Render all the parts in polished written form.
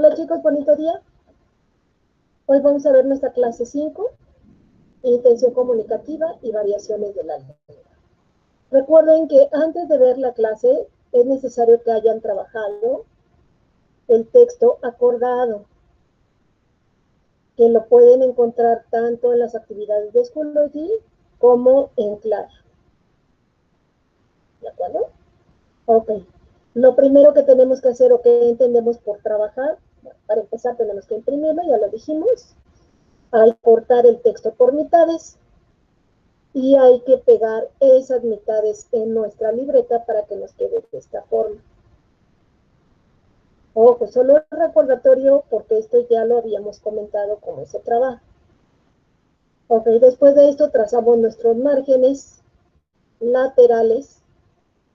Hola chicos, bonito día. Hoy vamos a ver nuestra clase 5, intención comunicativa y variaciones de la lengua. Recuerden que antes de ver la clase es necesario que hayan trabajado el texto acordado, que lo pueden encontrar tanto en las actividades de Schoology como en Clash. ¿De acuerdo? Ok. Lo primero que tenemos que hacer o que entendemos por trabajar, para empezar tenemos que imprimirlo, ya lo dijimos. Hay que cortar el texto por mitades y hay que pegar esas mitades en nuestra libreta para que nos quede de esta forma. Ojo, solo recordatorio porque esto ya lo habíamos comentado cómo se trabaja. Ok, después de esto trazamos nuestros márgenes laterales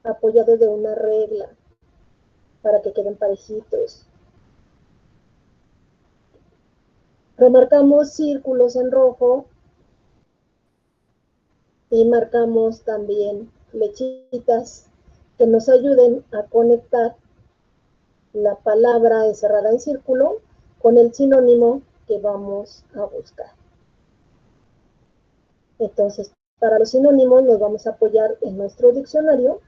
apoyados de una regla para que queden parejitos. Remarcamos círculos en rojo y marcamos también flechitas que nos ayuden a conectar la palabra encerrada en círculo con el sinónimo que vamos a buscar. Entonces, para los sinónimos nos vamos a apoyar en nuestro diccionario.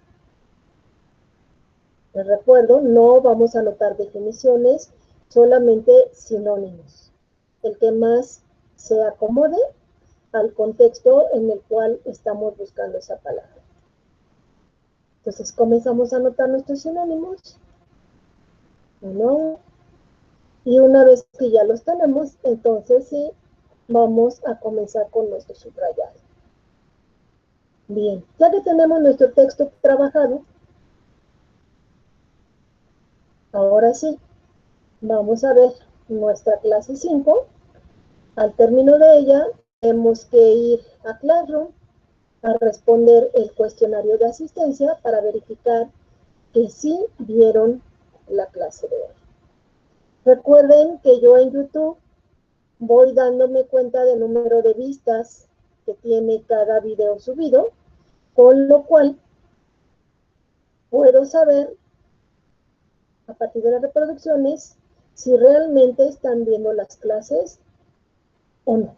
Les recuerdo, no vamos a anotar definiciones, solamente sinónimos. El que más se acomode al contexto en el cual estamos buscando esa palabra. Entonces comenzamos a anotar nuestros sinónimos. Uno. Y una vez que ya los tenemos, entonces sí, vamos a comenzar con nuestro subrayado. Bien, ya que tenemos nuestro texto trabajado, ahora sí, vamos a ver nuestra clase 5. Al término de ella, tenemos que ir a Classroom a responder el cuestionario de asistencia para verificar que sí vieron la clase de hoy. Recuerden que yo en YouTube voy dándome cuenta del número de vistas que tiene cada video subido, con lo cual puedo saber a partir de las reproducciones si realmente están viendo las clases o no.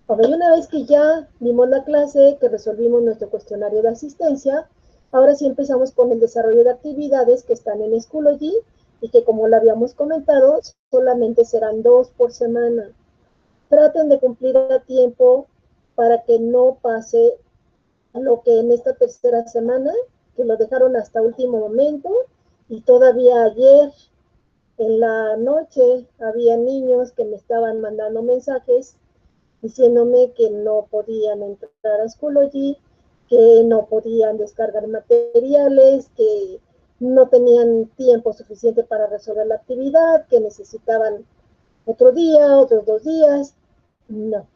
Ok, una vez que ya vimos la clase, que resolvimos nuestro cuestionario de asistencia, ahora sí empezamos con el desarrollo de actividades que están en Schoology y que, como lo habíamos comentado, solamente serán 2 por semana. Traten de cumplir a tiempo para que no pase lo que en esta tercera semana, que lo dejaron hasta último momento, y todavía ayer en la noche había niños que me estaban mandando mensajes diciéndome que no podían entrar a Schoology, que no podían descargar materiales, que no tenían tiempo suficiente para resolver la actividad, que necesitaban otro día, otros 2 días. No.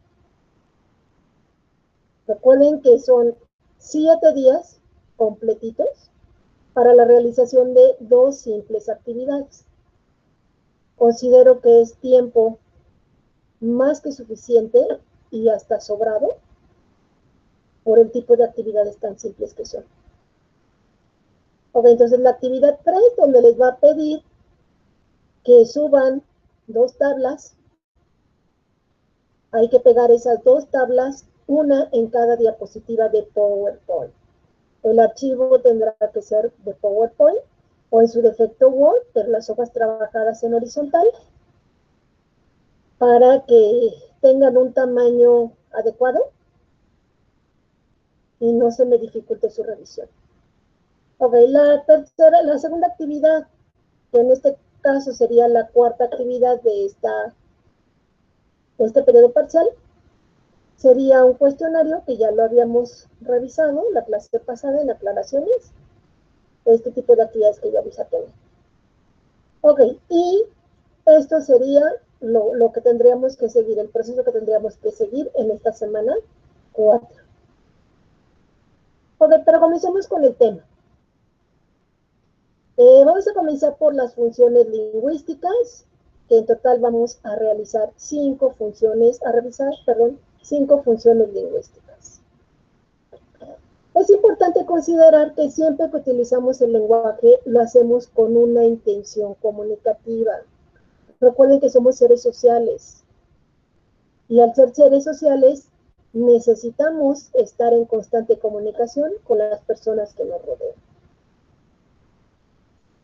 Recuerden que son 7 días completitos para la realización de 2 simples actividades. Considero que es tiempo más que suficiente y hasta sobrado por el tipo de actividades tan simples que son. Ok, entonces la actividad 3, donde les va a pedir que suban 2 tablas, hay que pegar esas 2 tablas, una en cada diapositiva de PowerPoint. El archivo tendrá que ser de PowerPoint o en su defecto Word, pero las hojas trabajadas en horizontal, para que tengan un tamaño adecuado y no se me dificulte su revisión. Ok, la segunda actividad, que en este caso sería la cuarta actividad de este periodo parcial, sería un cuestionario que ya lo habíamos revisado la clase pasada en aclaraciones, este tipo de actividades que yo aviso a tener. Ok, y esto sería lo que tendríamos que seguir, el proceso que tendríamos que seguir en esta semana 4. Ok, pero comencemos con el tema. Vamos a comenzar por las funciones lingüísticas, que en total vamos a realizar 5 funciones, 5 funciones lingüísticas. Es importante considerar que siempre que utilizamos el lenguaje lo hacemos con una intención comunicativa. Recuerden que somos seres sociales y al ser seres sociales necesitamos estar en constante comunicación con las personas que nos rodean.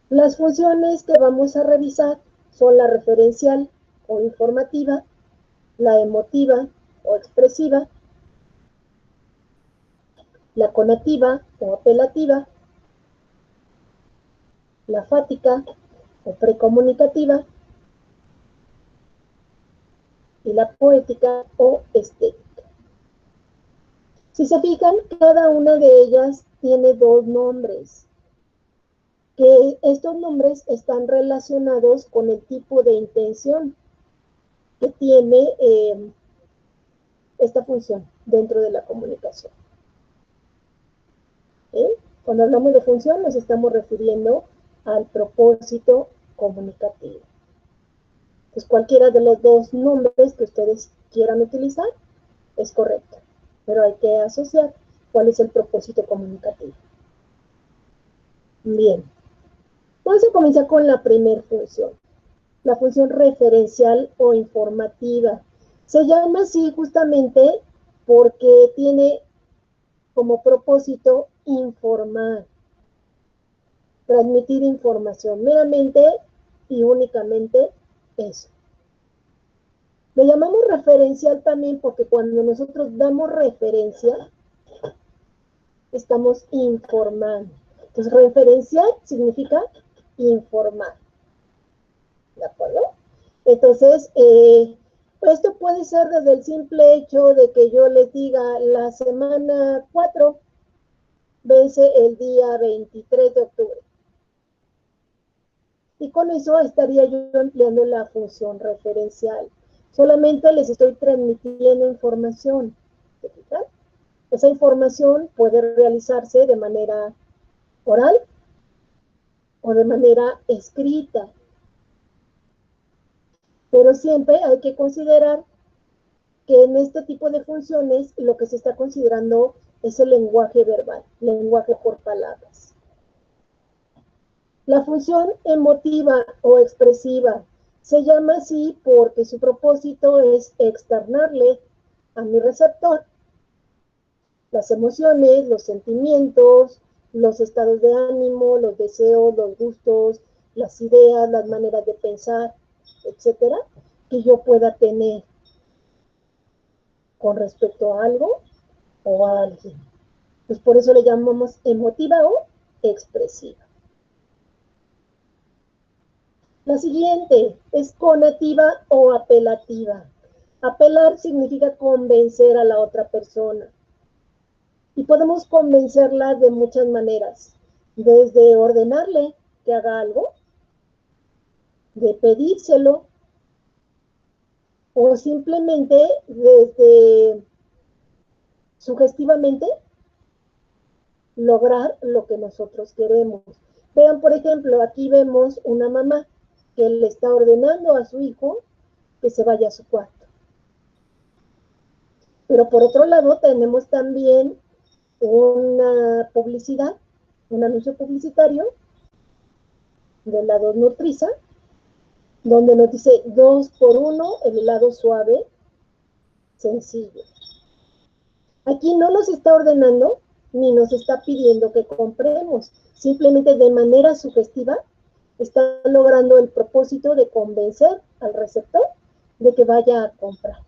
Las funciones que vamos a revisar son la referencial o informativa, la emotiva o expresiva, la conativa o apelativa, la fática o precomunicativa y la poética o estética. Si se fijan, cada una de ellas tiene dos nombres, que estos nombres están relacionados con el tipo de intención que tiene esta función dentro de la comunicación. Cuando hablamos de función nos estamos refiriendo al propósito comunicativo. Pues cualquiera de los dos nombres que ustedes quieran utilizar es correcto, pero hay que asociar cuál es el propósito comunicativo. Bien, vamos a comenzar con la primera función, la función referencial o informativa. Se llama así justamente porque tiene como propósito informar, transmitir información, meramente y únicamente eso. Le llamamos referencial también porque cuando nosotros damos referencia, estamos informando. Entonces, referencial significa informar. ¿De acuerdo? Entonces, esto puede ser desde el simple hecho de que yo les diga la semana 4 vence el día 23 de octubre. Y con eso estaría yo empleando la función referencial. Solamente les estoy transmitiendo información. ¿Se fijan? Esa información puede realizarse de manera oral o de manera escrita. Pero siempre hay que considerar que en este tipo de funciones lo que se está considerando es el lenguaje verbal, lenguaje por palabras. La función emotiva o expresiva se llama así porque su propósito es externarle a mi receptor las emociones, los sentimientos, los estados de ánimo, los deseos, los gustos, las ideas, las maneras de pensar, etcétera, que yo pueda tener con respecto a algo o a alguien. Pues por eso le llamamos emotiva o expresiva. La siguiente es conativa o apelativa. Apelar significa convencer a la otra persona. Y podemos convencerla de muchas maneras, desde ordenarle que haga algo, de pedírselo, o simplemente desde sugestivamente lograr lo que nosotros queremos. Vean, por ejemplo, aquí vemos una mamá que le está ordenando a su hijo que se vaya a su cuarto. Pero por otro lado tenemos también una publicidad, un anuncio publicitario de la Dos Nutriza, donde nos dice 2 por 1 el helado suave, sencillo. Aquí no nos está ordenando ni nos está pidiendo que compremos, simplemente de manera sugestiva está logrando el propósito de convencer al receptor de que vaya a comprar,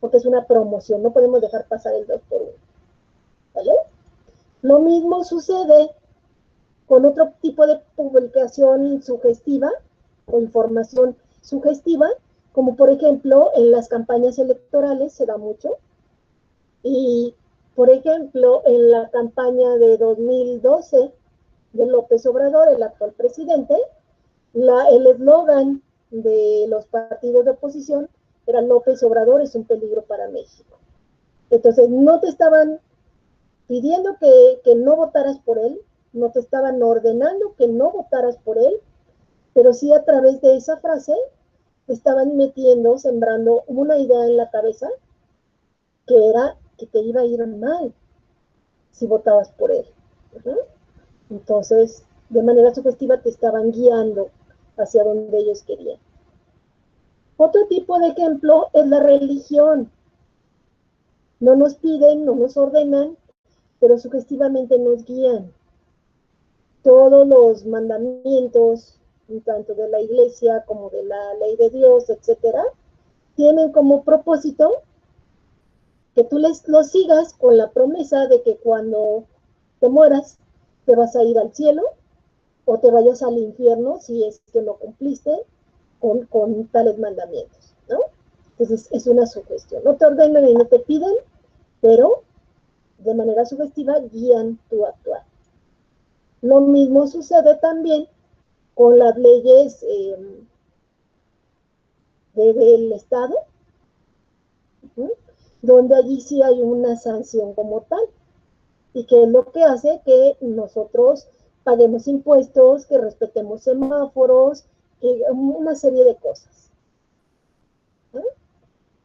porque es una promoción, no podemos dejar pasar el 2 por 1, ¿vale? Lo mismo sucede con otro tipo de publicación sugestiva o información sugestiva, como por ejemplo en las campañas electorales se da mucho, y por ejemplo en la campaña de 2012 de López Obrador, el actual presidente, el eslogan de los partidos de oposición era López Obrador es un peligro para México. Entonces no te estaban pidiendo que no votaras por él, no te estaban ordenando que no votaras por él, pero sí a través de esa frase te estaban metiendo, sembrando una idea en la cabeza que era que te iba a ir mal si votabas por él. Entonces, de manera sugestiva te estaban guiando hacia donde ellos querían. Otro tipo de ejemplo es la religión. No nos piden, no nos ordenan, pero sugestivamente nos guían. Todos los mandamientos, tanto de la iglesia como de la ley de Dios, etcétera, tienen como propósito que tú los sigas con la promesa de que cuando te mueras te vas a ir al cielo o te vayas al infierno si es que no cumpliste con tales mandamientos, ¿no? Entonces es una sugestión. No te ordenan y no te piden, pero de manera sugestiva guían tu actuar. Lo mismo sucede también con las leyes del Estado, donde allí sí hay una sanción como tal, y que es lo que hace que nosotros paguemos impuestos, que respetemos semáforos, una serie de cosas.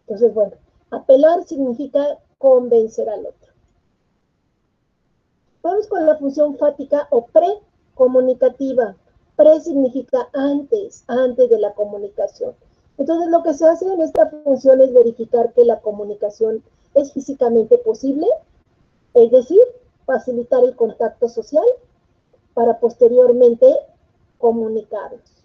Entonces, bueno, apelar significa convencer al otro. Vamos con la función fática o precomunicativa. Pre significa antes de la comunicación. Entonces, lo que se hace en esta función es verificar que la comunicación es físicamente posible, es decir, facilitar el contacto social para posteriormente comunicarnos.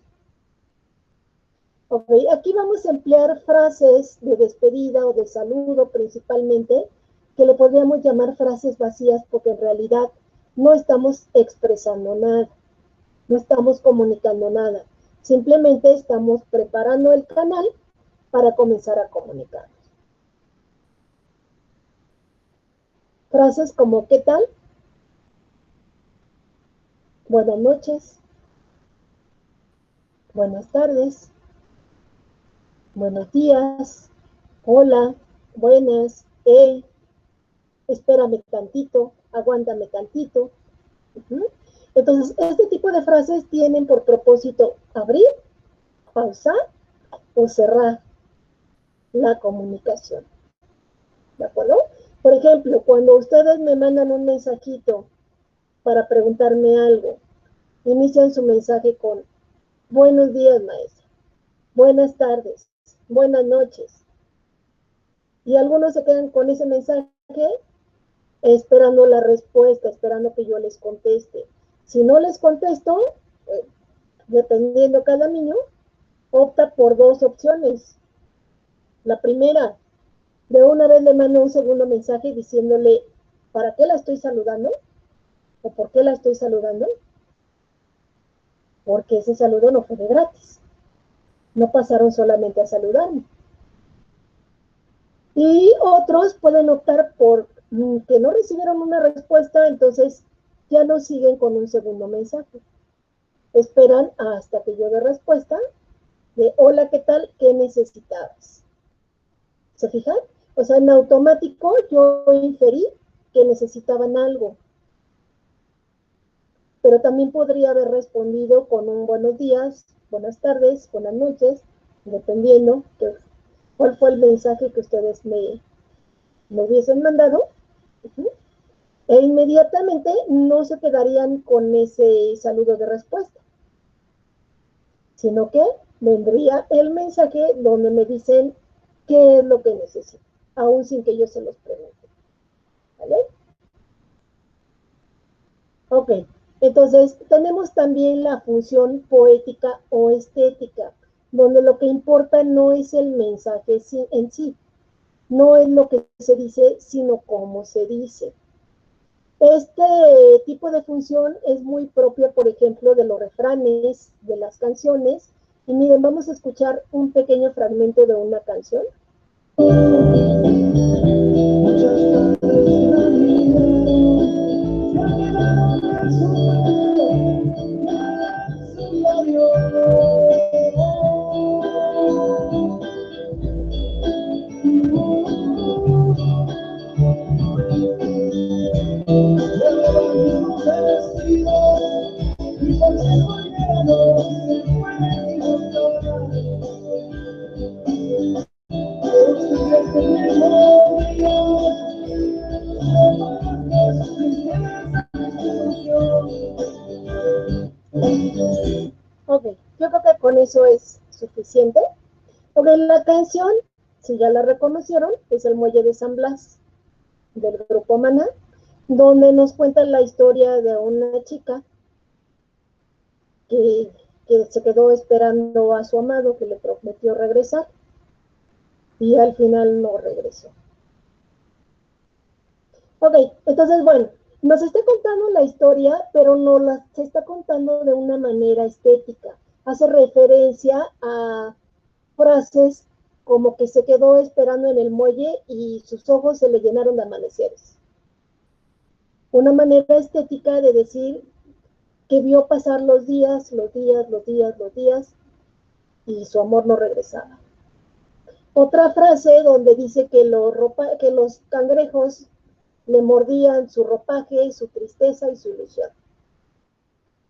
Ok, aquí vamos a emplear frases de despedida o de saludo principalmente, que le podríamos llamar frases vacías porque en realidad no estamos expresando nada, no estamos comunicando nada, simplemente estamos preparando el canal para comenzar a comunicarnos. Frases como ¿qué tal? Buenas noches, buenas tardes, buenos días, hola, buenas, hey, espérame tantito, aguántame tantito. Entonces, este tipo de frases tienen por propósito abrir, pausar o cerrar la comunicación. ¿De acuerdo? Por ejemplo, cuando ustedes me mandan un mensajito para preguntarme algo, inician su mensaje con buenos días, maestra, buenas tardes, buenas noches. Y algunos se quedan con ese mensaje esperando la respuesta, esperando que yo les conteste. Si no les contesto, dependiendo cada niño, opta por dos opciones. La primera, de una vez le mando un segundo mensaje diciéndole ¿para qué la estoy saludando? ¿O por qué la estoy saludando? Porque ese saludo no fue de gratis. No pasaron solamente a saludarme. Y otros pueden optar por que no recibieron una respuesta, entonces ya no siguen con un segundo mensaje. Esperan hasta que yo dé respuesta de hola, ¿qué tal? ¿Qué necesitabas? ¿Se fijan? O sea, en automático yo inferí que necesitaban algo. Pero también podría haber respondido con un buenos días, buenas tardes, buenas noches, dependiendo de cuál fue el mensaje que ustedes me hubiesen mandado. E inmediatamente no se quedarían con ese saludo de respuesta, sino que vendría el mensaje donde me dicen qué es lo que necesito, aún sin que yo se los pregunte. ¿Vale? Ok, entonces tenemos también la función poética o estética, donde lo que importa no es el mensaje en sí, no es lo que se dice, sino cómo se dice. Este tipo de función es muy propia, por ejemplo, de los refranes, de las canciones. Y miren, vamos a escuchar un pequeño fragmento de una canción. con eso es suficiente. Ok, la canción, si ya la reconocieron, es El Muelle de San Blas, del grupo Maná, donde nos cuenta la historia de una chica que, que se quedó esperando a su amado, que le prometió regresar, y al final no regresó. Ok, entonces, bueno, nos está contando la historia, pero no la se está contando de una manera estética. Hace referencia a frases como que se quedó esperando en el muelle y sus ojos se le llenaron de amaneceres. Una manera estética de decir que vio pasar los días, los días, los días, los días, y su amor no regresaba. Otra frase donde dice que los cangrejos le mordían su ropaje, su tristeza y su ilusión.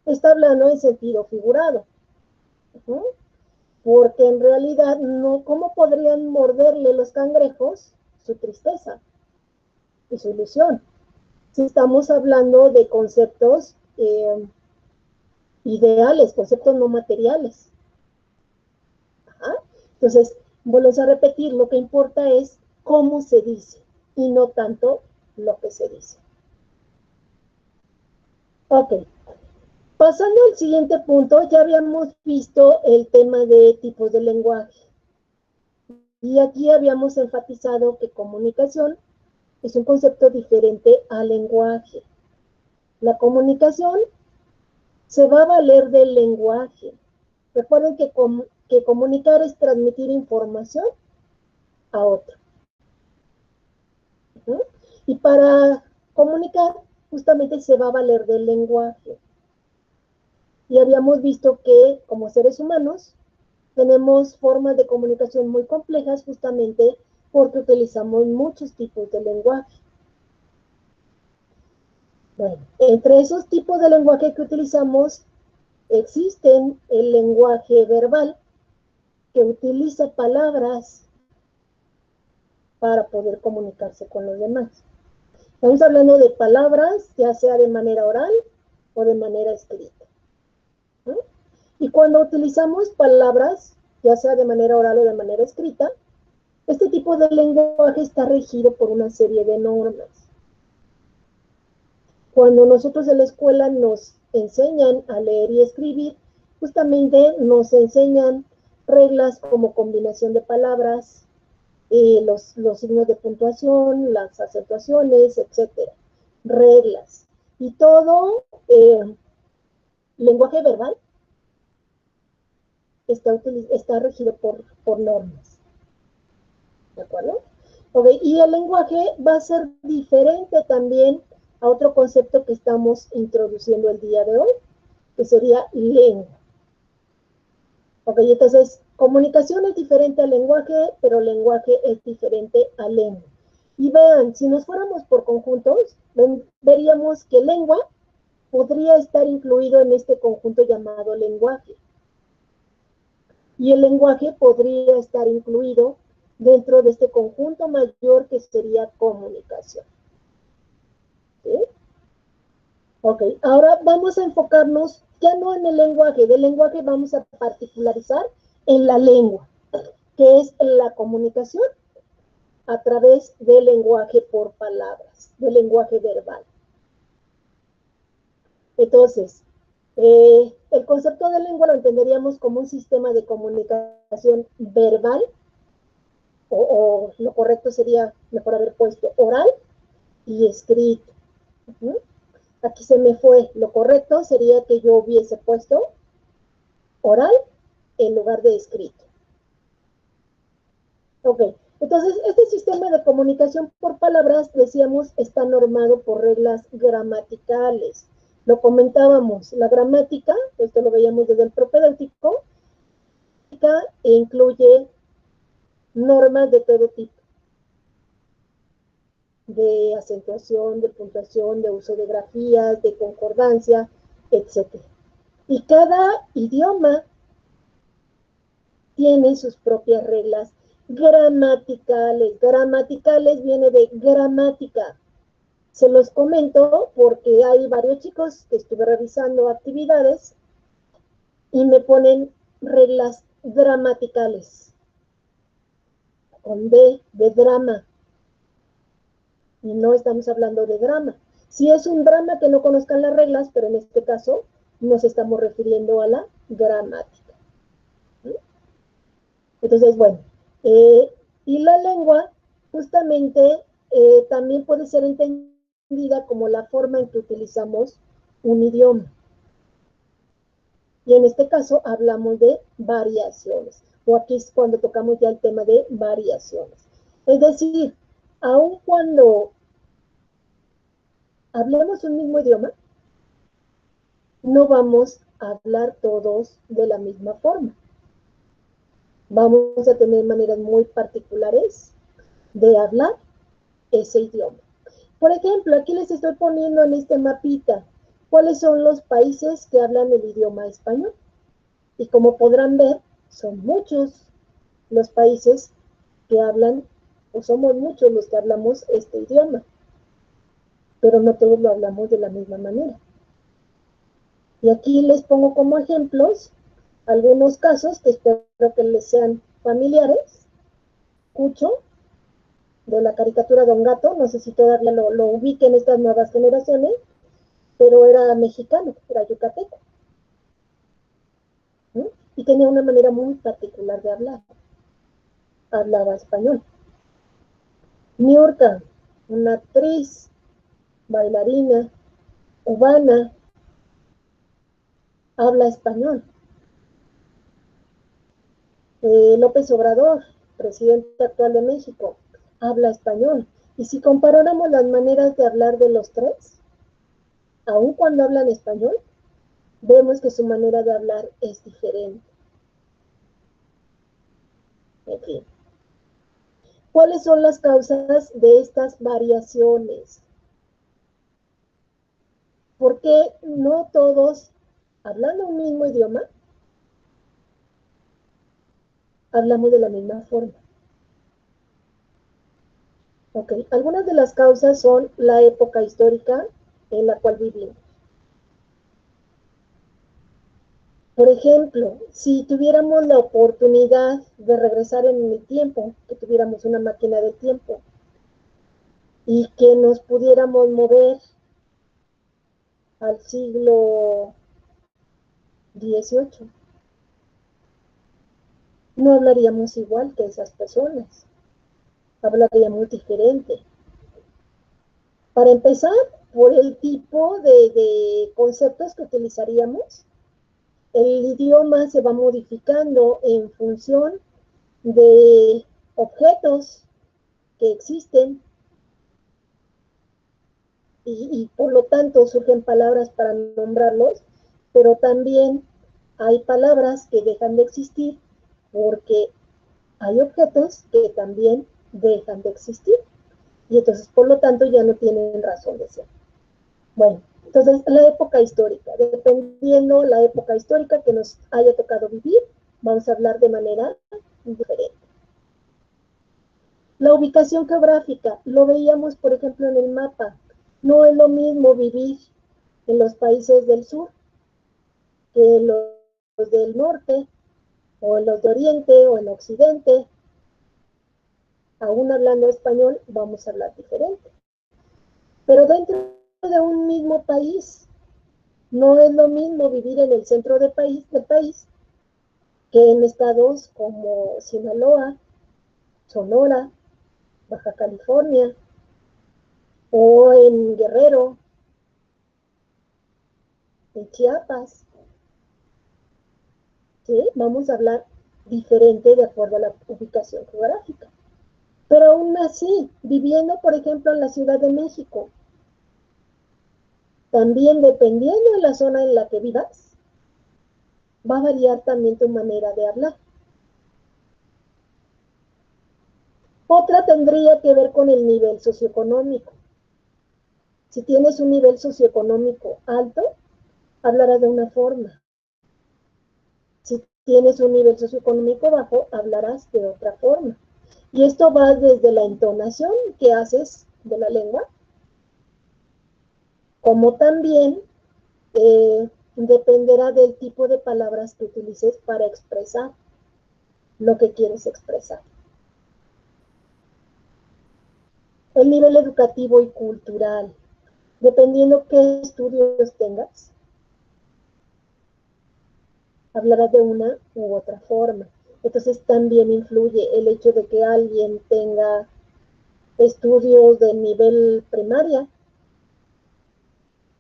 Está hablando en sentido figurado. ¿Uh? Porque en realidad, no, ¿cómo podrían morderle los cangrejos su tristeza y su ilusión? Si estamos hablando de conceptos ideales, conceptos no materiales. Ajá. Entonces, vuelvo a repetir, lo que importa es cómo se dice y no tanto lo que se dice. Ok. Pasando al siguiente punto, ya habíamos visto el tema de tipos de lenguaje. Y aquí habíamos enfatizado que comunicación es un concepto diferente al lenguaje. La comunicación se va a valer del lenguaje. Recuerden que comunicar es transmitir información a otro. ¿Uh? Y para comunicar, justamente se va a valer del lenguaje. Y habíamos visto que como seres humanos tenemos formas de comunicación muy complejas justamente porque utilizamos muchos tipos de lenguaje. Bueno, entre esos tipos de lenguaje que utilizamos existen el lenguaje verbal, que utiliza palabras para poder comunicarse con los demás. Estamos hablando de palabras, ya sea de manera oral o de manera escrita. ¿No? Y cuando utilizamos palabras, ya sea de manera oral o de manera escrita, este tipo de lenguaje está regido por una serie de normas. Cuando nosotros en la escuela nos enseñan a leer y escribir, justamente nos enseñan reglas como combinación de palabras, los signos de puntuación, las acentuaciones, etcétera. Reglas. Y todo lenguaje verbal está regido por normas. ¿De acuerdo? Okay. Y el lenguaje va a ser diferente también a otro concepto que estamos introduciendo el día de hoy, que sería lengua. Ok, entonces, comunicación es diferente al lenguaje, pero lenguaje es diferente a lengua. Y vean, si nos fuéramos por conjuntos, veríamos que lengua podría estar incluido en este conjunto llamado lenguaje. Y el lenguaje podría estar incluido dentro de este conjunto mayor que sería comunicación. ¿Sí? Ok, ahora vamos a enfocarnos ya no en el lenguaje, del lenguaje vamos a particularizar en la lengua, que es la comunicación a través del lenguaje por palabras, del lenguaje verbal. Entonces, el concepto de lengua lo entenderíamos como un sistema de comunicación verbal, o lo correcto sería, mejor haber puesto oral y escrito. Aquí se me fue, lo correcto sería que yo hubiese puesto oral en lugar de escrito. Ok, entonces este sistema de comunicación por palabras, decíamos, está normado por reglas gramaticales. Lo comentábamos, la gramática, esto lo veíamos desde el propedéutico, incluye normas de todo tipo, de acentuación, de puntuación, de uso de grafías, de concordancia, etc. Y cada idioma tiene sus propias reglas gramaticales. Gramaticales viene de gramática. Se los comento porque hay varios chicos que estuve revisando actividades y me ponen reglas gramaticales, con D, de drama, y no estamos hablando de drama. Si es un drama que no conozcan las reglas, pero en este caso nos estamos refiriendo a la gramática. ¿Sí? Entonces, bueno, y la lengua justamente también puede ser entendida como la forma en que utilizamos un idioma. Y en este caso hablamos de variaciones, o aquí es cuando tocamos ya el tema de variaciones. Es decir, aun cuando hablemos un mismo idioma, no vamos a hablar todos de la misma forma. Vamos a tener maneras muy particulares de hablar ese idioma. Por ejemplo, aquí les estoy poniendo en este mapita cuáles son los países que hablan el idioma español. Y como podrán ver, son muchos los países que hablan, o somos muchos los que hablamos este idioma, pero no todos lo hablamos de la misma manera. Y aquí les pongo como ejemplos algunos casos que espero que les sean familiares. Cucho, de la caricatura Don Gato, no sé si todavía lo ubiquen estas nuevas generaciones, pero era mexicano, era yucateco. ¿Sí? Y tenía una manera muy particular de hablar. Hablaba español. Niurka, una actriz, bailarina, cubana, habla español. López Obrador, presidente actual de México, habla español. Y si comparáramos las maneras de hablar de los tres, aun cuando hablan español, vemos que su manera de hablar es diferente. En fin. ¿Cuáles son las causas de estas variaciones? ¿Por qué no todos, hablando un mismo idioma, hablamos de la misma forma? Ok, algunas de las causas son la época histórica en la cual vivimos. Por ejemplo, si tuviéramos la oportunidad de regresar en el tiempo, que tuviéramos una máquina del tiempo y que nos pudiéramos mover al siglo XVIII, no hablaríamos igual que esas personas, hablaríamos diferente. Para empezar, por el tipo de conceptos que utilizaríamos, el idioma se va modificando en función de objetos que existen y por lo tanto surgen palabras para nombrarlos, pero también hay palabras que dejan de existir porque hay objetos que también dejan de existir y entonces por lo tanto ya no tienen razón de ser. Bueno, entonces la época histórica, dependiendo la época histórica que nos haya tocado vivir, vamos a hablar de manera diferente. La ubicación geográfica, lo veíamos por ejemplo en el mapa, no es lo mismo vivir en los países del sur que en los del norte, o en los de oriente, o en occidente. Aún hablando español, vamos a hablar diferente. Pero dentro de un mismo país, no es lo mismo vivir en el centro del país que en estados como Sinaloa, Sonora, Baja California, o en Guerrero, en Chiapas. ¿Sí? Vamos a hablar diferente de acuerdo a la ubicación geográfica. Pero aún así, viviendo, por ejemplo, en la Ciudad de México, también dependiendo de la zona en la que vivas, va a variar también tu manera de hablar. Otra tendría que ver con el nivel socioeconómico. Si tienes un nivel socioeconómico alto, hablarás de una forma. Si tienes un nivel socioeconómico bajo, hablarás de otra forma. Y esto va desde la entonación que haces de la lengua, como también dependerá del tipo de palabras que utilices para expresar lo que quieres expresar. El nivel educativo y cultural, dependiendo qué estudios tengas, hablarás de una u otra forma. Entonces también influye el hecho de que alguien tenga estudios de nivel primaria,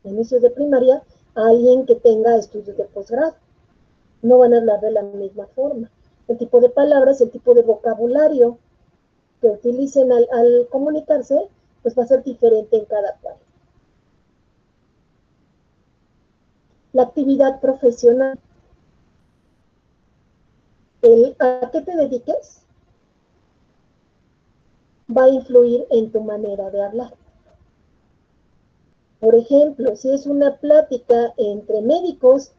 inicios de primaria, a alguien que tenga estudios de posgrado. No van a hablar de la misma forma. El tipo de palabras, el tipo de vocabulario que utilicen al comunicarse, pues va a ser diferente en cada cual. La actividad profesional, a qué te dediques, va a influir en tu manera de hablar. Por ejemplo, si es una plática entre médicos,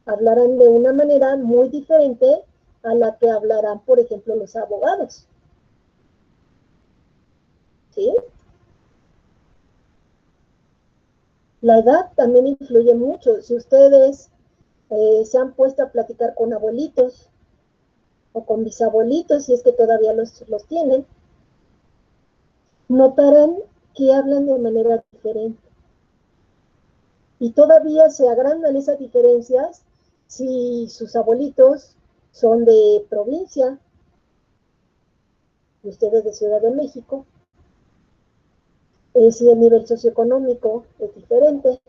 hablarán de una manera muy diferente a la que hablarán, por ejemplo, los abogados. ¿Sí? La edad también influye mucho. Si ustedes se han puesto a platicar con abuelitos o con bisabuelitos, si es que todavía los tienen, notarán que hablan de manera diferente. Y todavía se agrandan esas diferencias si sus abuelitos son de provincia y ustedes de Ciudad de México, si el nivel socioeconómico es diferente,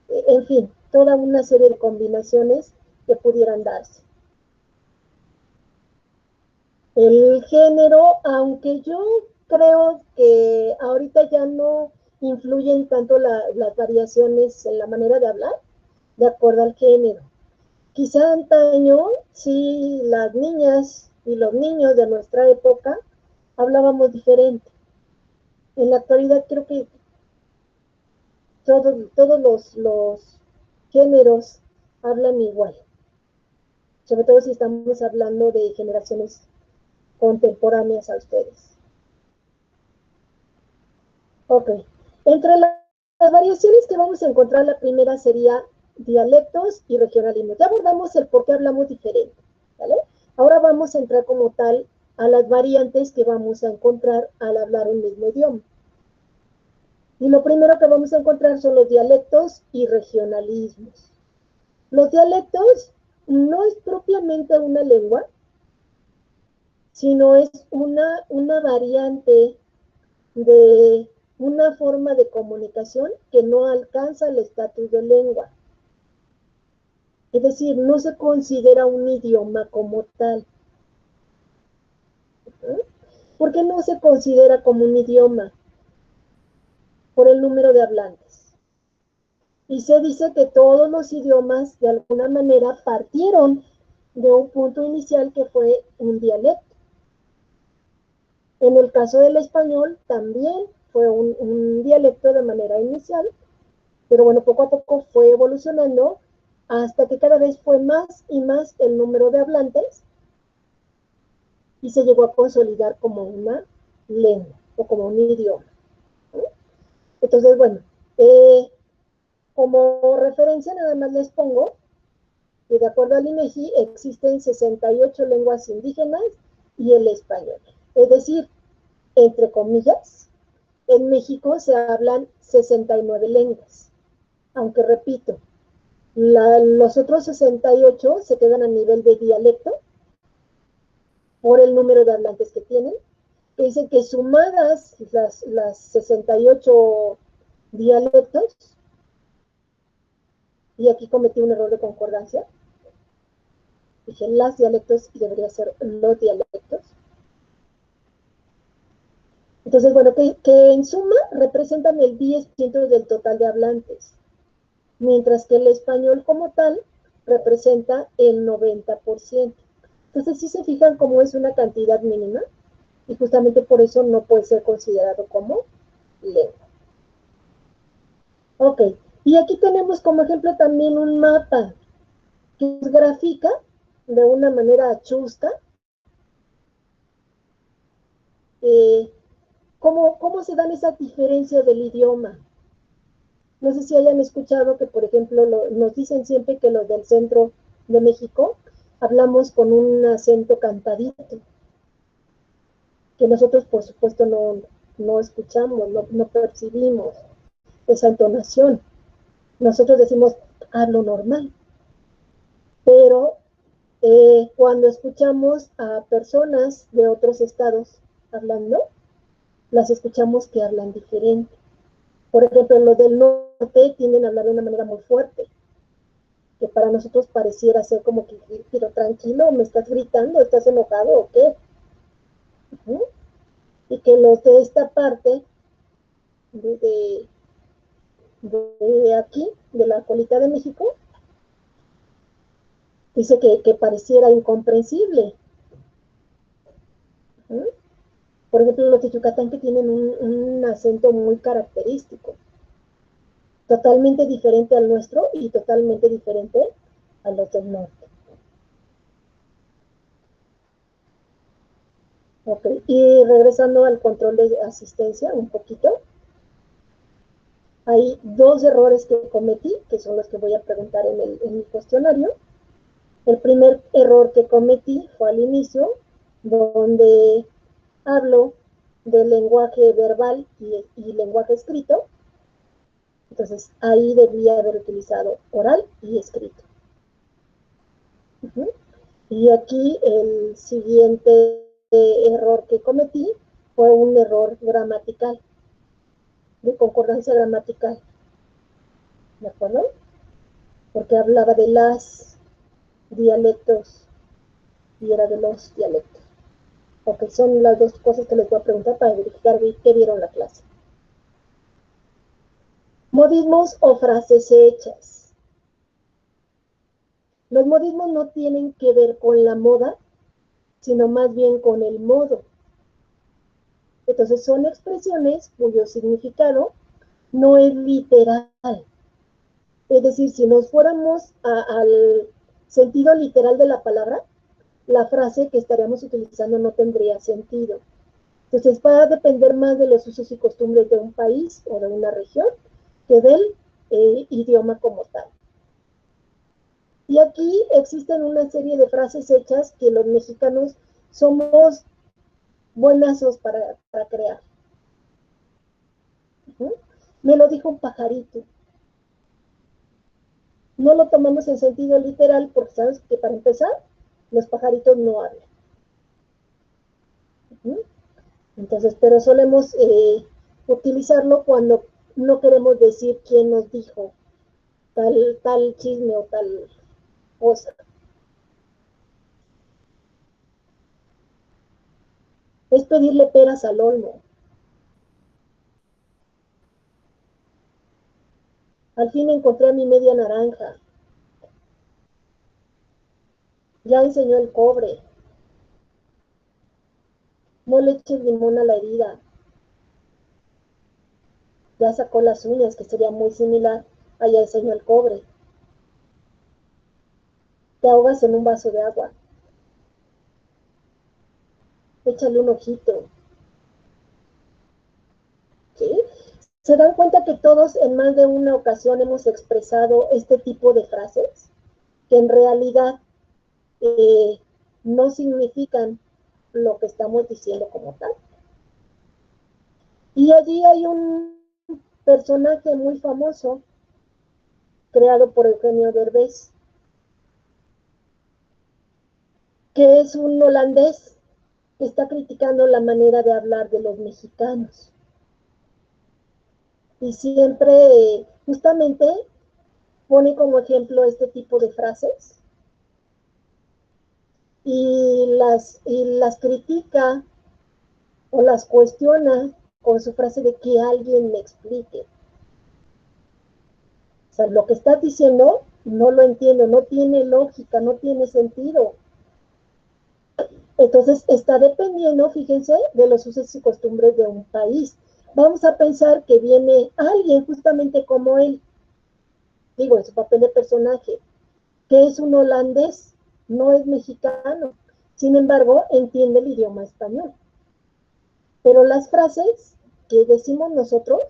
en fin, toda una serie de combinaciones que pudieran darse. El género, aunque yo creo que ahorita ya no influyen tanto las variaciones en la manera de hablar, de acuerdo al género. Quizá antaño, sí, las niñas y los niños de nuestra época hablábamos diferente. En la actualidad creo que todos los géneros hablan igual, sobre todo si estamos hablando de generaciones contemporáneas a ustedes. Ok, entre las variaciones que vamos a encontrar, la primera sería dialectos y regionalismo. Ya abordamos el por qué hablamos diferente, ¿vale? Ahora vamos a entrar como tal a las variantes que vamos a encontrar al hablar un mismo idioma. Y lo primero que vamos a encontrar son los dialectos y regionalismos. Los dialectos no es propiamente una lengua, sino es una variante de una forma de comunicación que no alcanza el estatus de lengua. Es decir, no se considera un idioma como tal. ¿Por qué no se considera como un idioma? Por el número de hablantes. Y se dice que todos los idiomas de alguna manera partieron de un punto inicial que fue un dialecto. En el caso del español también fue un dialecto de manera inicial, pero bueno, poco a poco fue evolucionando hasta que cada vez fue más y más el número de hablantes y se llegó a consolidar como una lengua o como un idioma. Entonces, bueno, como referencia nada más les pongo que de acuerdo al INEGI existen 68 lenguas indígenas y el español. Es decir, entre comillas, en México se hablan 69 lenguas, aunque repito, los otros 68 se quedan a nivel de dialecto por el número de hablantes que tienen, que dicen que sumadas las 68 dialectos, y aquí cometí un error de concordancia, dije las dialectos y debería ser los dialectos. Entonces, bueno, que en suma representan el 10% del total de hablantes, mientras que el español como tal representa el 90%. Entonces, si se fijan cómo es una cantidad mínima, y justamente por eso no puede ser considerado como lengua. Ok, y aquí tenemos como ejemplo también un mapa que grafica de una manera chusca cómo se dan esas diferencias del idioma. No sé si hayan escuchado que, por ejemplo, nos dicen siempre que los del centro de México hablamos con un acento cantadito, que nosotros, por supuesto, no escuchamos, no percibimos esa entonación. Nosotros decimos, hablo normal, pero cuando escuchamos a personas de otros estados hablando, las escuchamos que hablan diferente. Por ejemplo, los del norte tienden a hablar de una manera muy fuerte, que para nosotros pareciera ser como que, pero tranquilo, ¿me estás gritando? ¿Estás enojado o qué? Y que los de esta parte, de, de aquí, de la colita de México, dice que pareciera incomprensible. Por ejemplo, los de Yucatán que tienen un acento muy característico, totalmente diferente al nuestro y totalmente diferente a los del norte. Ok, y regresando al control de asistencia un poquito, hay dos errores que cometí, que son los que voy a preguntar en mi cuestionario. El primer error que cometí fue al inicio, donde hablo del lenguaje verbal y lenguaje escrito. Entonces, ahí debía haber utilizado oral y escrito. Y aquí el siguiente error que cometí fue un error gramatical, de concordancia gramatical. ¿De acuerdo? Porque hablaba de las dialectos y era de los dialectos. Ok, son las dos cosas que les voy a preguntar para verificar qué vieron la clase. Modismos o frases hechas. Los modismos no tienen que ver con la moda, sino más bien con el modo. Entonces son expresiones cuyo significado no es literal. Es decir, si nos fuéramos al sentido literal de la palabra, la frase que estaríamos utilizando no tendría sentido. Entonces va a depender más de los usos y costumbres de un país o de una región que del idioma como tal. Y aquí existen una serie de frases hechas que los mexicanos somos buenazos para crear. Me lo dijo un pajarito. No lo tomamos en sentido literal porque sabes que para empezar, los pajaritos no hablan. Entonces, pero solemos utilizarlo cuando no queremos decir quién nos dijo tal chisme o tal cosa. Es pedirle peras al olmo. Al fin encontré a mi media naranja. Ya enseñó el cobre. No le eches limón a la herida. Ya sacó las uñas, que sería muy similar a ya enseñó el cobre. Te ahogas en un vaso de agua. Échale un ojito. ¿Sí? ¿Se dan cuenta que todos en más de una ocasión hemos expresado este tipo de frases? Que en realidad no significan lo que estamos diciendo como tal. Y allí hay un personaje muy famoso creado por Eugenio Derbez, que es un holandés que está criticando la manera de hablar de los mexicanos. Y siempre, justamente, pone como ejemplo este tipo de frases y las critica o las cuestiona con su frase de que alguien me explique. O sea, lo que estás diciendo no lo entiendo, no tiene lógica, no tiene sentido. Entonces está dependiendo, fíjense, de los usos y costumbres de un país. Vamos a pensar que viene alguien justamente como él, digo, en su papel de personaje, que es un holandés, no es mexicano. Sin embargo, entiende el idioma español. Pero las frases que decimos nosotros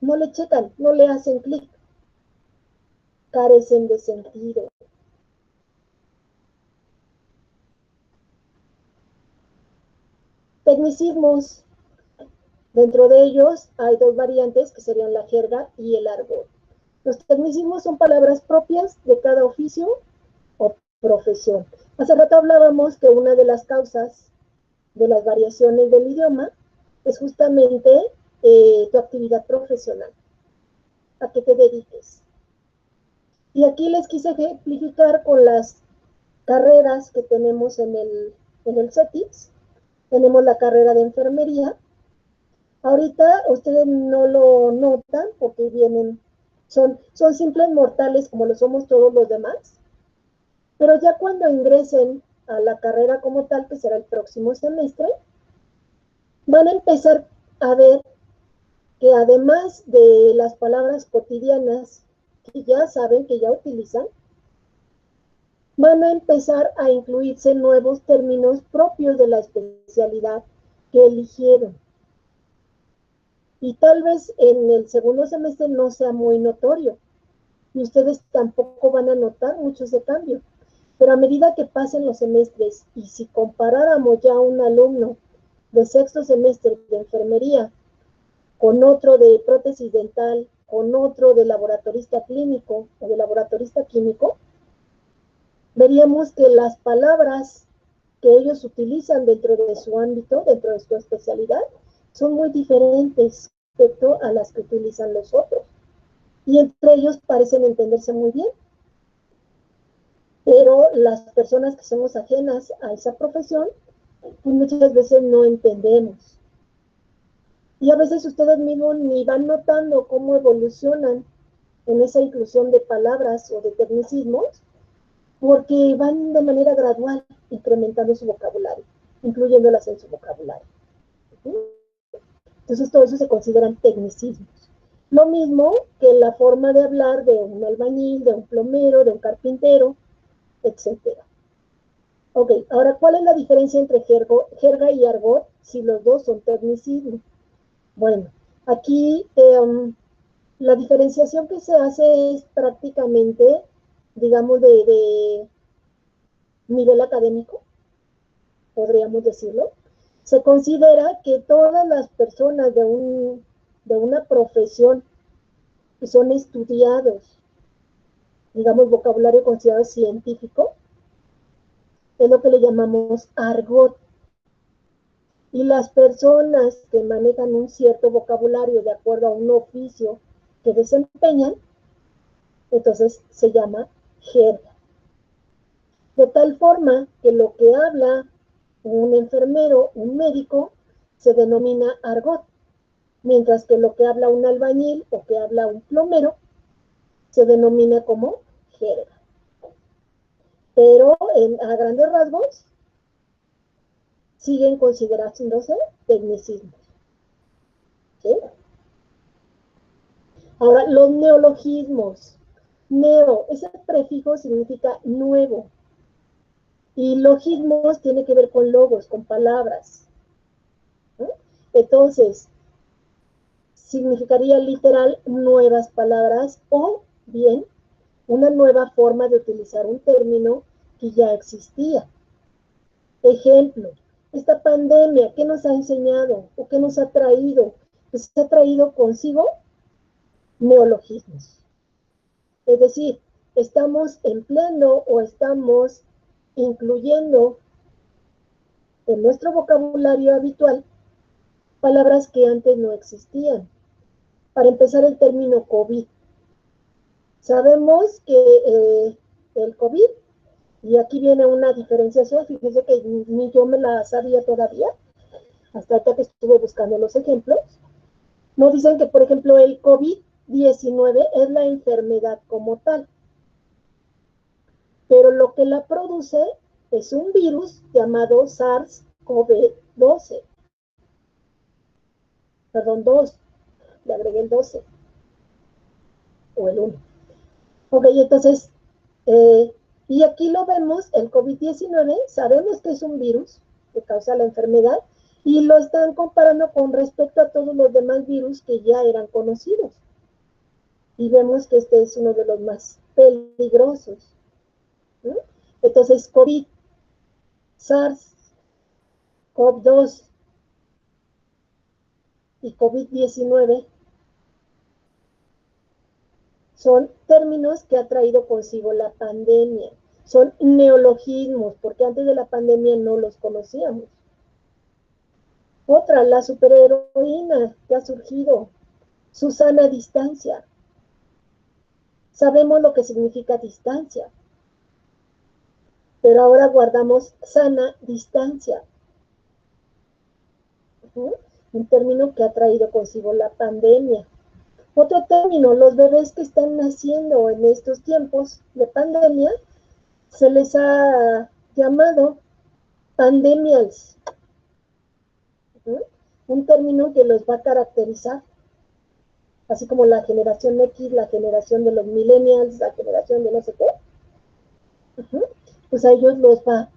no le checan, no le hacen clic, carecen de sentido. Tecnicismos. Dentro de ellos hay dos variantes que serían la jerga y el argot. Los tecnicismos son palabras propias de cada oficio o profesión. Hace rato hablábamos que una de las causas de las variaciones del idioma es justamente tu actividad profesional, a qué te dediques. Y aquí les quise ejemplificar con las carreras que tenemos en el CETIS. Tenemos la carrera de enfermería. Ahorita ustedes no lo notan porque son simples mortales como lo somos todos los demás, pero ya cuando ingresen a la carrera como tal, que será el próximo semestre, van a empezar a ver que además de las palabras cotidianas que ya saben, que ya utilizan, van a empezar a incluirse nuevos términos propios de la especialidad que eligieron. Y tal vez en el segundo semestre no sea muy notorio, y ustedes tampoco van a notar mucho ese cambio. Pero a medida que pasen los semestres, y si comparáramos ya a un alumno de sexto semestre de enfermería con otro de prótesis dental, con otro de laboratorista clínico o de laboratorista químico, veríamos que las palabras que ellos utilizan dentro de su ámbito, dentro de su especialidad, son muy diferentes respecto a las que utilizan los otros. Y entre ellos parecen entenderse muy bien. Pero las personas que somos ajenas a esa profesión, pues muchas veces no entendemos. Y a veces ustedes mismos ni van notando cómo evolucionan en esa inclusión de palabras o de tecnicismos, porque van de manera gradual incrementando su vocabulario, incluyéndolas en su vocabulario. Entonces todo eso se consideran tecnicismos. Lo mismo que la forma de hablar de un albañil, de un plomero, de un carpintero, etcétera. Ok, ahora, ¿cuál es la diferencia entre jerga y argot si los dos son tecnicismos? Bueno, aquí la diferenciación que se hace es prácticamente, digamos, de nivel académico, podríamos decirlo. Se considera que todas las personas de una profesión que son estudiados, digamos, vocabulario considerado científico, es lo que le llamamos argot. Y las personas que manejan un cierto vocabulario de acuerdo a un oficio que desempeñan, entonces se llama jerga. De tal forma que lo que habla un enfermero, un médico, se denomina argot, mientras que lo que habla un albañil o que habla un plomero se denomina como jerga. Pero a grandes rasgos siguen considerándose tecnicismos. ¿Sí? Ahora, los neologismos. Neo, ese prefijo significa nuevo. Y logismos tiene que ver con logos, con palabras. ¿No? Entonces, significaría literal nuevas palabras o bien una nueva forma de utilizar un término que ya existía. Ejemplo, esta pandemia, ¿qué nos ha enseñado o qué nos ha traído? Pues ha traído consigo neologismos. Es decir, estamos empleando o estamos incluyendo en nuestro vocabulario habitual palabras que antes no existían. Para empezar, el término COVID. Sabemos que el COVID, y aquí viene una diferenciación, fíjense que ni yo me la sabía todavía, hasta que estuve buscando los ejemplos. Nos dicen que, por ejemplo, el COVID-19 es la enfermedad como tal, pero lo que la produce es un virus llamado SARS-CoV-12. Perdón, 2, le agregué el 12, o el 1. Ok, entonces, y aquí lo vemos, el COVID-19, sabemos que es un virus que causa la enfermedad, y lo están comparando con respecto a todos los demás virus que ya eran conocidos. Y vemos que este es uno de los más peligrosos, ¿no? Entonces, COVID, SARS, CoV-2 y COVID-19 son términos que ha traído consigo la pandemia. Son neologismos, porque antes de la pandemia no los conocíamos. Otra, la superheroína que ha surgido, Susana Distancia. Sabemos lo que significa distancia, pero ahora guardamos sana distancia. Un término que ha traído consigo la pandemia. Otro término, los bebés que están naciendo en estos tiempos de pandemia, se les ha llamado pandemials. Un término que los va a caracterizar, así como la generación X, la generación de los millennials, la generación de no sé qué. Pues a ellos los va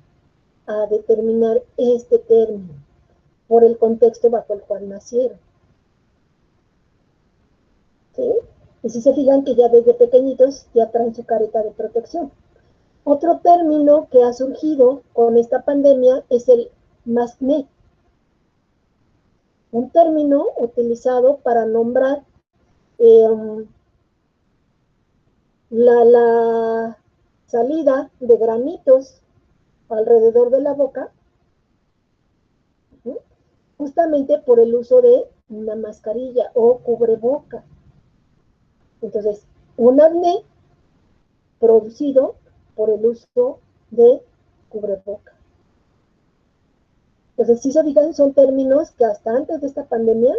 a determinar este término por el contexto bajo el cual nacieron. ¿Sí? Y si se fijan que ya desde pequeñitos ya traen su careta de protección. Otro término que ha surgido con esta pandemia es el masné. Un término utilizado para nombrar la salida de granitos alrededor de la boca, justamente por el uso de una mascarilla o cubreboca. Entonces, un acné producido por el uso de cubreboca. Entonces, si se fijan, son términos que hasta antes de esta pandemia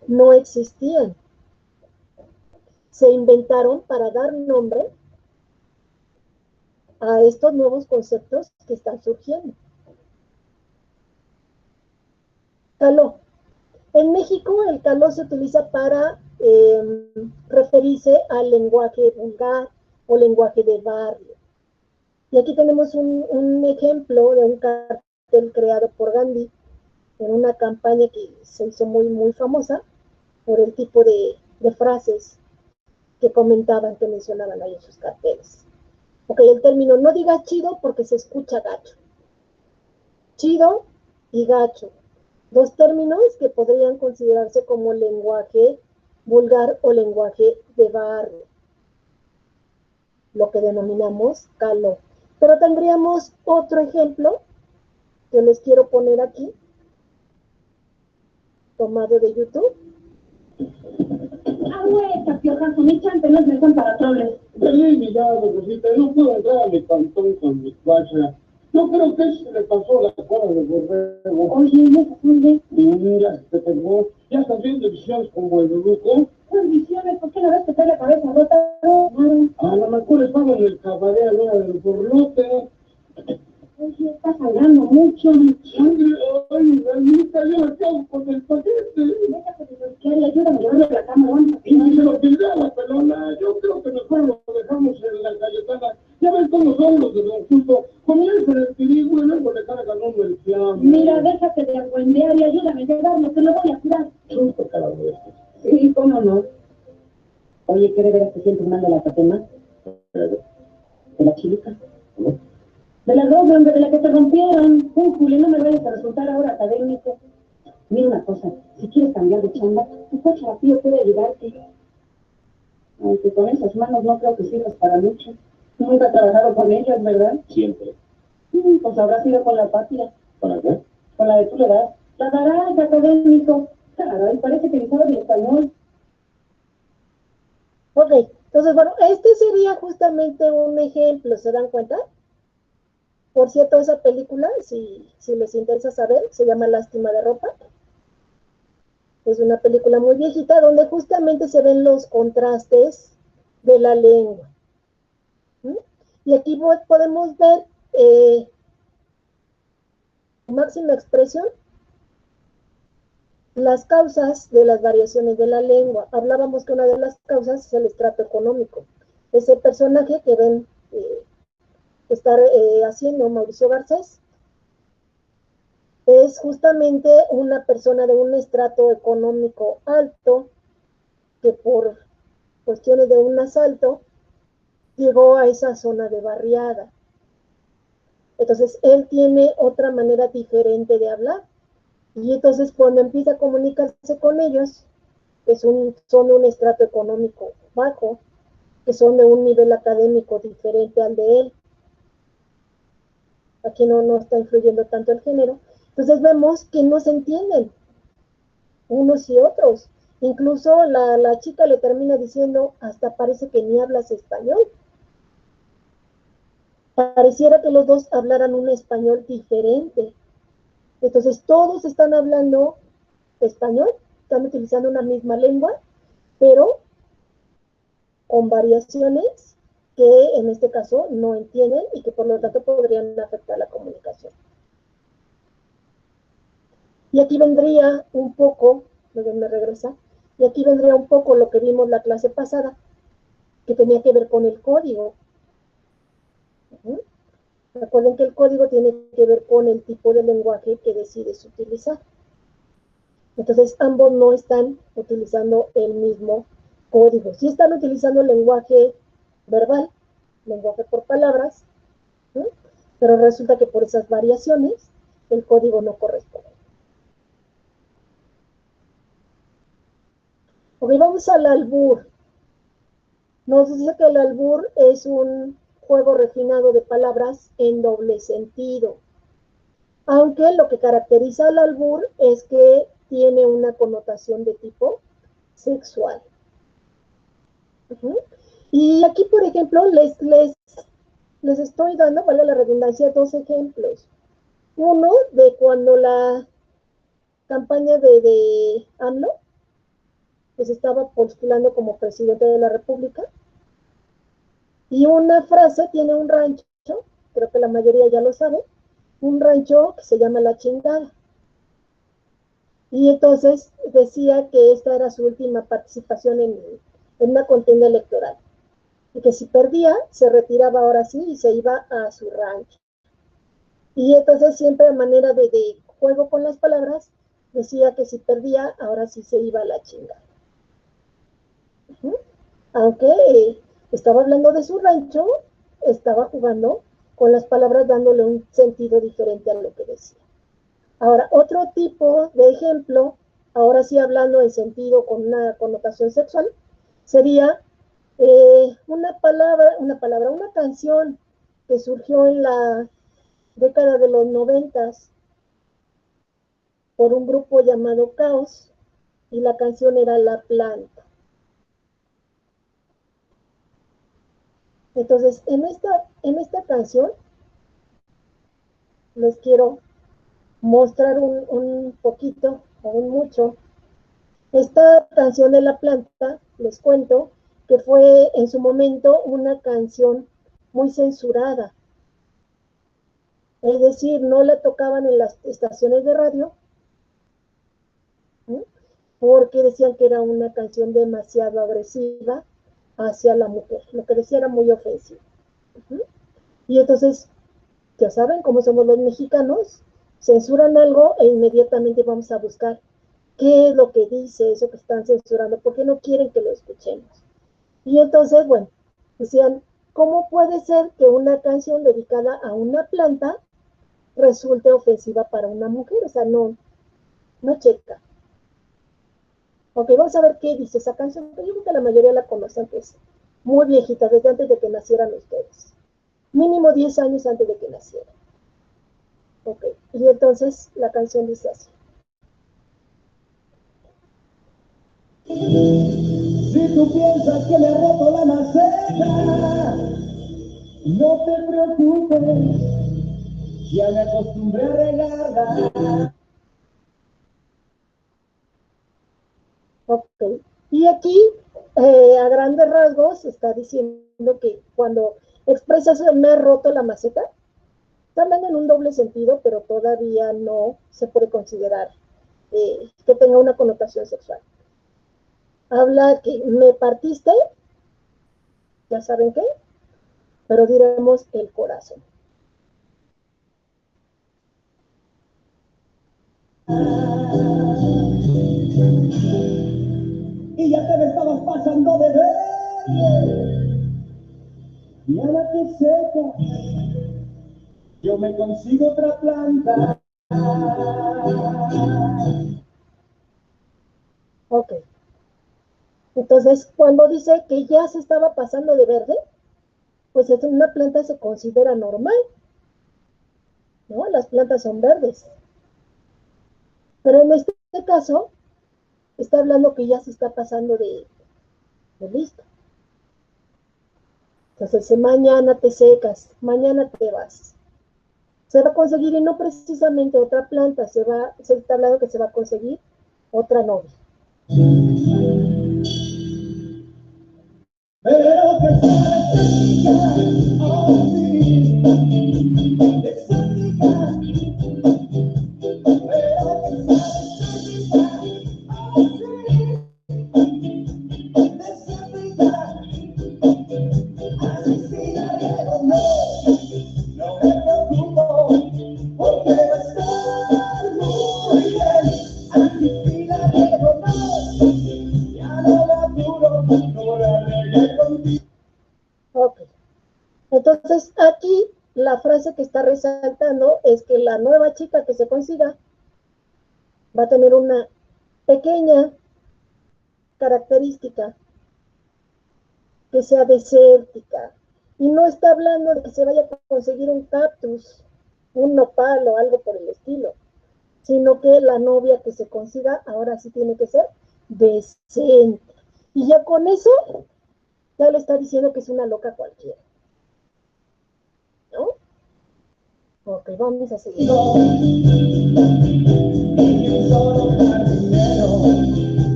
no existían. Se inventaron para dar nombre a estos nuevos conceptos que están surgiendo. Caló. En México el caló se utiliza para referirse al lenguaje vulgar o lenguaje de barrio. Y aquí tenemos un ejemplo de un cartel creado por Gandhi en una campaña que se hizo muy, muy famosa por el tipo de frases que comentaban, que mencionaban ahí en sus carteles. Ok, el término no diga chido porque se escucha gacho. Chido y gacho. Dos términos que podrían considerarse como lenguaje vulgar o lenguaje de barrio, lo que denominamos caló. Pero tendríamos otro ejemplo que les quiero poner aquí, tomado de YouTube. Esta pioja, con mi chante no me son para troles. Feliz mirada, Rosita, no puedo entrar a mi cantón con mi cuacha. Yo creo que se le pasó la cara de borrego. Oye, ¿no se puede? Ya se te pegó. Ya estás viendo visiones como el brujo. ¿Cuál visiones? ¿Por qué no ves que trae la cabeza rota? A lo mejor estaba en el cabaret a la hora del borlote. Oye, estás hablando mucho. Sangre, ay, Ranita, yo me quedo con el paquete. Déjate de bloquear y ayúdame a llevarlo a la cama. Y si se lo pide a la pelona, yo creo que mejor lo dejamos en la galletada. Ya ven cómo son los de Don Justo. Comienzan el tirigo y luego le cargan uno el fiambre. Mira, déjate de agüendear y ayúdame a llevarlo, te lo voy a curar. Justo, cara de este. Sí, cómo no. Oye, ¿qué de veras te sientes mal de la tatema? ¿De la chilica? De la doble, hombre, de la que te rompieron. Julio, no me vayas a resultar ahora académico. Mira una cosa, si quieres cambiar de chamba, tu coche rápido puede ayudarte. Aunque con esas manos no creo que sirvas para mucho. Nunca has trabajado con ellas, ¿verdad? Siempre. Pues habrás ido con la patria. ¿Para qué? Con la de tu edad. La darás, académico. Caray, parece que ni sabes ni español. Ok, entonces, bueno, este sería justamente un ejemplo, ¿se dan cuenta? Por cierto, esa película, si les interesa saber, se llama Lástima de ropa. Es una película muy viejita donde justamente se ven los contrastes de la lengua. Y aquí podemos ver máxima expresión, las causas de las variaciones de la lengua. Hablábamos que una de las causas es el estrato económico. Ese personaje que ven estar haciendo Mauricio Garcés es justamente una persona de un estrato económico alto que por cuestiones de un asalto llegó a esa zona de barriada. Entonces, él tiene otra manera diferente de hablar. Y entonces, cuando empieza a comunicarse con ellos, que son de un estrato económico bajo, que son de un nivel académico diferente al de él, aquí no está influyendo tanto el género, entonces vemos que no se entienden unos y otros. Incluso la chica le termina diciendo, hasta parece que ni hablas español. Pareciera que los dos hablaran un español diferente. Entonces todos están hablando español, están utilizando una misma lengua, pero con variaciones que en este caso no entienden y que por lo tanto podrían afectar la comunicación. Y aquí vendría un poco, me regresa, y aquí vendría un poco lo que vimos la clase pasada, que tenía que ver con el código. Recuerden que el código tiene que ver con el tipo de lenguaje que decides utilizar. Entonces, ambos no están utilizando el mismo código. Sí están utilizando el lenguaje verbal, lenguaje por palabras, ¿sí? Pero resulta que por esas variaciones el código no corresponde. Ok, vamos al albur. Nos dice que el albur es un juego refinado de palabras en doble sentido. Aunque lo que caracteriza al albur es que tiene una connotación de tipo sexual. Y aquí, por ejemplo, les estoy dando, vale la redundancia, dos ejemplos. Uno de cuando la campaña de AMLO pues estaba postulando como presidente de la República. Y una frase tiene un rancho, creo que la mayoría ya lo sabe, un rancho que se llama La Chingada. Y entonces decía que esta era su última participación en una contienda electoral. Y que si perdía, se retiraba ahora sí y se iba a su rancho. Y entonces siempre a manera de juego con las palabras, decía que si perdía, ahora sí se iba a la chingada. Aunque estaba hablando de su rancho, estaba jugando con las palabras dándole un sentido diferente a lo que decía. Ahora, otro tipo de ejemplo, ahora sí hablando en sentido con una connotación sexual, sería una canción que surgió en la década de los 90 por un grupo llamado Caos y la canción era La Planta. Entonces, en esta canción les quiero mostrar un poquito o un mucho. Esta canción de La Planta, les cuento, que fue en su momento una canción muy censurada. Es decir, no la tocaban en las estaciones de radio, ¿sí? Porque decían que era una canción demasiado agresiva hacia la mujer. Lo que decía era muy ofensivo. Y entonces, ya saben cómo somos los mexicanos, censuran algo e inmediatamente vamos a buscar qué es lo que dice eso que están censurando, porque no quieren que lo escuchemos. Y entonces, bueno, decían, ¿cómo puede ser que una canción dedicada a una planta resulte ofensiva para una mujer? O sea, no checa. Ok, vamos a ver qué dice esa canción, pero yo creo que la mayoría la conocen, que es muy viejita, desde antes de que nacieran ustedes. Mínimo 10 años antes de que nacieran. Ok, y entonces la canción dice así. Si tú piensas que le he roto la maceta, no te preocupes, ya me acostumbré a regarla. Ok, y aquí a grandes rasgos está diciendo que cuando expresas me ha roto la maceta, está hablando en un doble sentido, pero todavía no se puede considerar que tenga una connotación sexual. Habla que me partiste, ya saben qué, pero diremos el corazón. Y ya te me estabas pasando de verde. Y ahora te seca, yo me consigo otra planta. Ok. Entonces, cuando dice que ya se estaba pasando de verde, pues en una planta se considera normal, ¿no? Las plantas son verdes. Pero en este caso, está hablando que ya se está pasando de listo. Entonces, mañana te secas, mañana te vas. Se va a conseguir, y no precisamente otra planta, se está hablando que se va a conseguir otra novia. Pero que exótica, oh sí, exótica. Pero que exótica, oh sí, exótica. Asesina de no me preocupo, porque va a estar muy bien. Asesina de ya no la apuro, como la regué contigo. Ok. Entonces, aquí la frase que está resaltando es que la nueva chica que se consiga va a tener una pequeña característica que sea desértica. Y no está hablando de que se vaya a conseguir un cactus, un nopal o algo por el estilo, sino que la novia que se consiga ahora sí tiene que ser decente. Y ya con eso, ya le está diciendo que es una loca cualquiera, ¿no? Ok, vamos a seguir. Solo jardinero,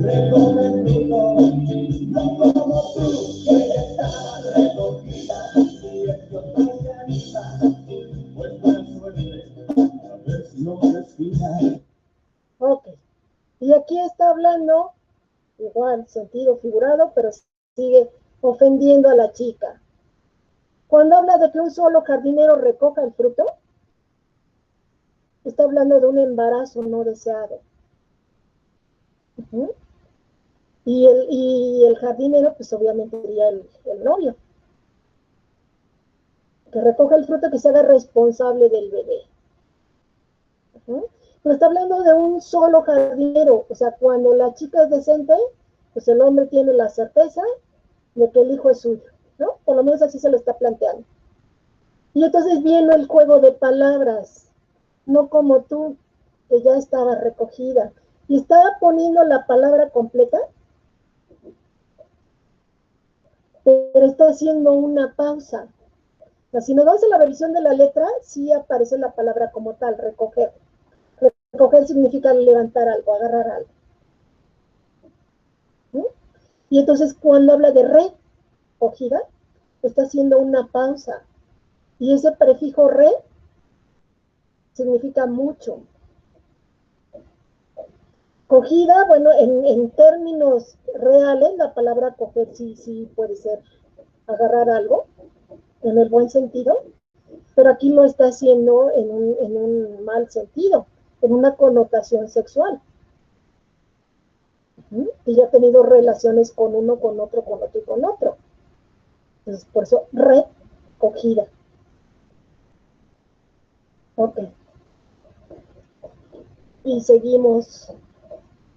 recoge fruto, no como tú, que ya estaba recogida. Y esto no se anima, pues buena suerte, a ver si no me desfila. Ok, y aquí está hablando, igual, sentido figurado, pero sigue ofendiendo a la chica. Cuando habla de que un solo jardinero recoja el fruto, está hablando de un embarazo no deseado. Uh-huh. Y el jardinero, pues obviamente sería el novio. Que recoja el fruto, que se haga responsable del bebé. Uh-huh. Pero está hablando de un solo jardinero. O sea, cuando la chica es decente, pues el hombre tiene la certeza de que el hijo es suyo, ¿no? Por lo menos así se lo está planteando. Y entonces viene el juego de palabras, no como tú, que ya estaba recogida. Y estaba poniendo la palabra completa, pero está haciendo una pausa. O sea, si nos vamos a la revisión de la letra, sí aparece la palabra como tal, recoger. Recoger significa levantar algo, agarrar algo. ¿Sí? Y entonces cuando habla de recogida, está haciendo una pausa. Y ese prefijo re significa mucho. Cogida, bueno, en términos reales, la palabra coger sí puede ser agarrar algo, en el buen sentido, pero aquí lo está haciendo en un mal sentido, en una connotación sexual. Y ya ha tenido relaciones con uno, con otro, con otro y con otro. Entonces, por eso, recogida. Ok. Y seguimos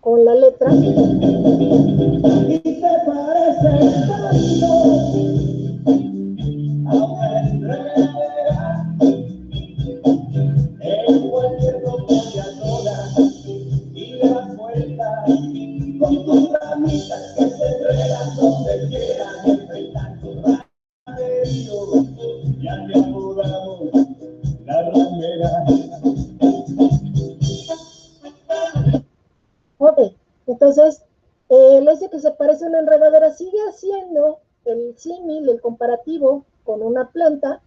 con la letra. Y te parece tanto a una enredadera en cualquier comunidad y le das vuelta con tus ramitas que se enredan donde quieran enfrentar tu ramerío. Ya te apodamos la ramera. Ok, entonces, le dice que se parece a una enredadera, sigue haciendo el símil, el comparativo con una planta,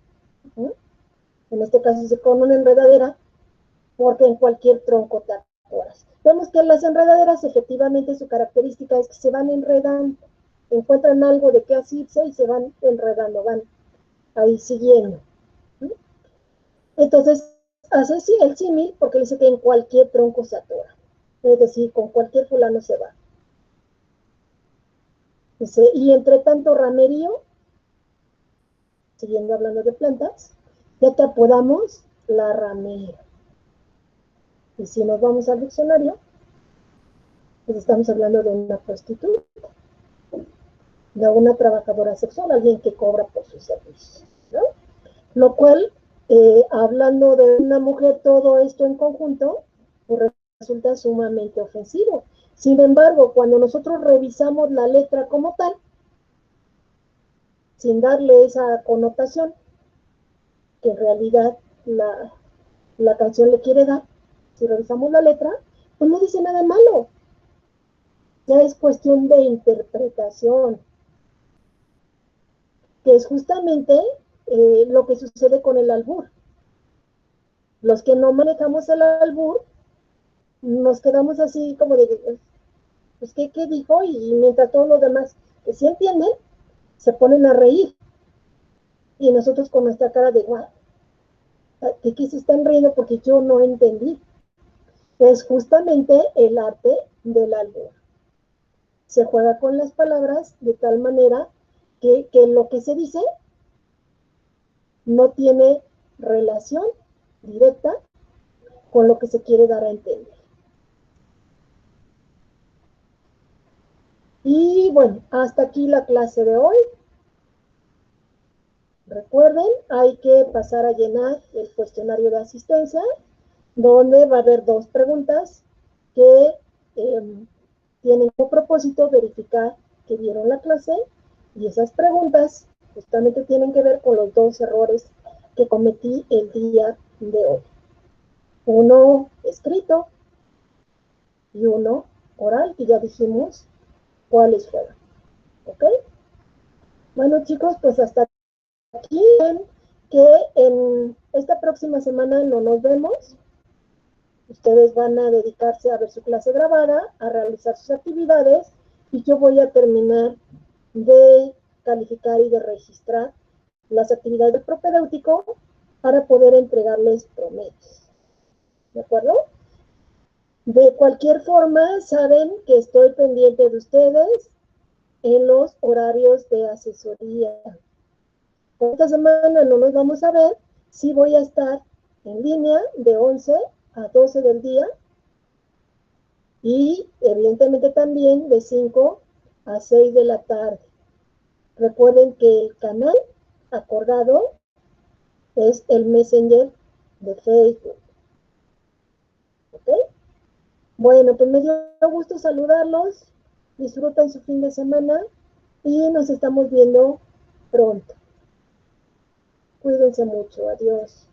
en este caso con una enredadera, porque en cualquier tronco te atoras. Vemos que las enredaderas, efectivamente, su característica es que se van enredando, encuentran algo de qué asirse y se van enredando, van ahí siguiendo. Entonces, hace sí el símil porque le dice que en cualquier tronco se atora. Es decir, con cualquier fulano se va. Dice, y entre tanto ramerío, siguiendo hablando de plantas, ya te apodamos la ramera. Y si nos vamos al diccionario, pues estamos hablando de una prostituta, de una trabajadora sexual, alguien que cobra por sus servicios, ¿no? Lo cual, hablando de una mujer, todo esto en conjunto, pues resulta sumamente ofensivo. Sin embargo, cuando nosotros revisamos la letra como tal, sin darle esa connotación que en realidad la canción le quiere dar, si revisamos la letra, pues no dice nada malo. Ya es cuestión de interpretación, que es justamente lo que sucede con el albur. Los que no manejamos el albur, nos quedamos así como de, pues, ¿qué dijo? Y mientras todos los demás que sí entienden, se ponen a reír. Y nosotros con nuestra cara de, guau, ¿de qué se están riendo? Porque yo no entendí. Es justamente el arte del albur. Se juega con las palabras de tal manera que lo que se dice no tiene relación directa con lo que se quiere dar a entender. Y bueno, hasta aquí la clase de hoy. Recuerden, hay que pasar a llenar el cuestionario de asistencia, donde va a haber 2 preguntas que tienen como propósito verificar que vieron la clase, y esas preguntas justamente tienen que ver con los 2 errores que cometí el día de hoy. Uno escrito y uno oral, que ya dijimos cuáles fueron. ¿Ok? Bueno, chicos, pues hasta aquí, que en esta próxima semana no nos vemos. Ustedes van a dedicarse a ver su clase grabada, a realizar sus actividades, y yo voy a terminar de calificar y de registrar las actividades del propedéutico para poder entregarles promedios. ¿De acuerdo? De cualquier forma, saben que estoy pendiente de ustedes en los horarios de asesoría. Esta semana no nos vamos a ver, sí voy a estar en línea de 11 a 12 del día, y evidentemente también de 5 a 6 de la tarde. Recuerden que el canal acordado es el Messenger de Facebook. ¿Ok? Bueno, pues me dio gusto saludarlos. Disfruten su fin de semana y nos estamos viendo pronto. Cuídense mucho. Adiós.